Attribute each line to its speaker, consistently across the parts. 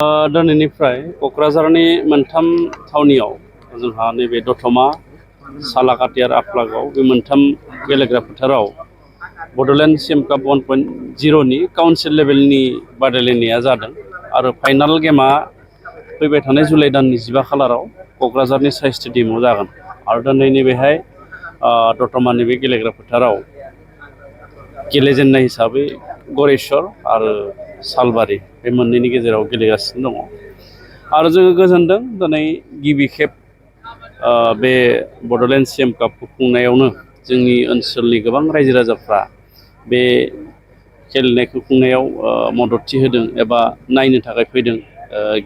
Speaker 1: दिनैनिफ्राय क'क्राझारनि मोनथाम थावनियाव जोंहा नैबे दतमा सालाकाटि आरो आफलागाव बे मोनथाम गेलेग्रा फोथाराव बड'लेण्ड सिएम काप 1.0नि काउन्सिल लेभेलनि बादायलायनाया जादों आरो फाइनाल गेमा फैबाय थानाय जुलाइ दाननि 15 खालाराव क'क्राझारनि साइ स्टेडियामाव जागोन आरो दिनै नैबेहाय दतमानि बे गेलेग्रा फोथाराव गेलेजेन्नाय हिसाबै गरेस्वर आरो सालबारि बे मोननैनि गेजेराव गेलेगासिनो दङ आरो जोङो गोजोनदों दिनै गिबि खेब बे बड'लेण्ड सिएम कापखौ खुंनायावनो जोंनि ओनसोलनि गोबां रायजो राजाफ्रा बे गेलेनायखौ खुंनायाव मददथि होदों एबा नायनो थाखाय फैदों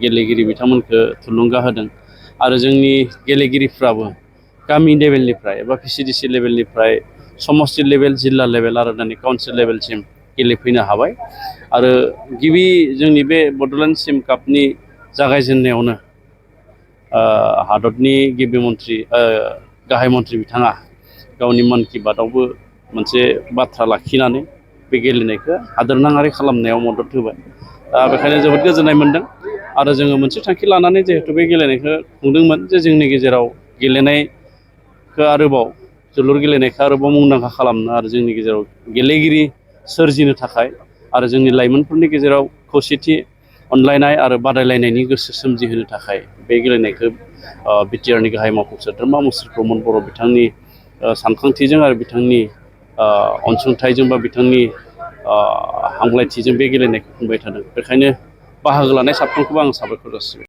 Speaker 1: गेलेगिरि बिथांमोनखौ थुलुंगा होदों आरो जोंनि गेलेगिरिफ्राबो गामि लेभेलनिफ्राय एबा VCDC लेभेलनिफ्राय समष्टि लेभेल जिल्ला लेभेल आरो दानि काउन्सिल लेभेलसिम गेलेफैनो हाबाय आरो गिबि जोंनि बे बड'लेण्ड सिएम कापनि जागायजेननायावनो हादरनि गिबि मन्थ्रि गाहाय मन्थ्रि बिथाङा गावनि मन कि बातआवबो मोनसे बाथ्रा लाखिनानै बे गेलेनायखौ हादोरनाङारि खालामनायाव मदद होबाय दा बेखायनो जोबोद गोजोननाय मोन्दों आरो जोङो मोनसे थांखि लानानै जिहेतु बे गेलेनायखौ खुंदोंमोन जे जोंनि गेजेराव गेलेनायखौ आरोबाव जोलुर गेलेनायखौ आरोबाव मुंदांखा खालामनो आरो जोंनि गेजेराव गेलेगिरि सोरजिनो थाखाय आरो जोंनि लाइमोनफोरनि गेजेराव खौसेथि अनलायनाय आरो बादायलायनायनि गोसो सोमजिहोनो थाखाय बे गेलेनायखौ बिटिआरनि गाहाय मावफुं सोद्रोमा मुश्री प्रमद बर' बिथांनि सानखांथिजों आरो बिथांनि अनसुंथाइजों बा बिथांनि हामलायथिजों बे गेलेनायखौ खुंबाय थादों बेखायनो बाहागो लानाय साफ्रोमखौबो आं साबायखर जासिबाय।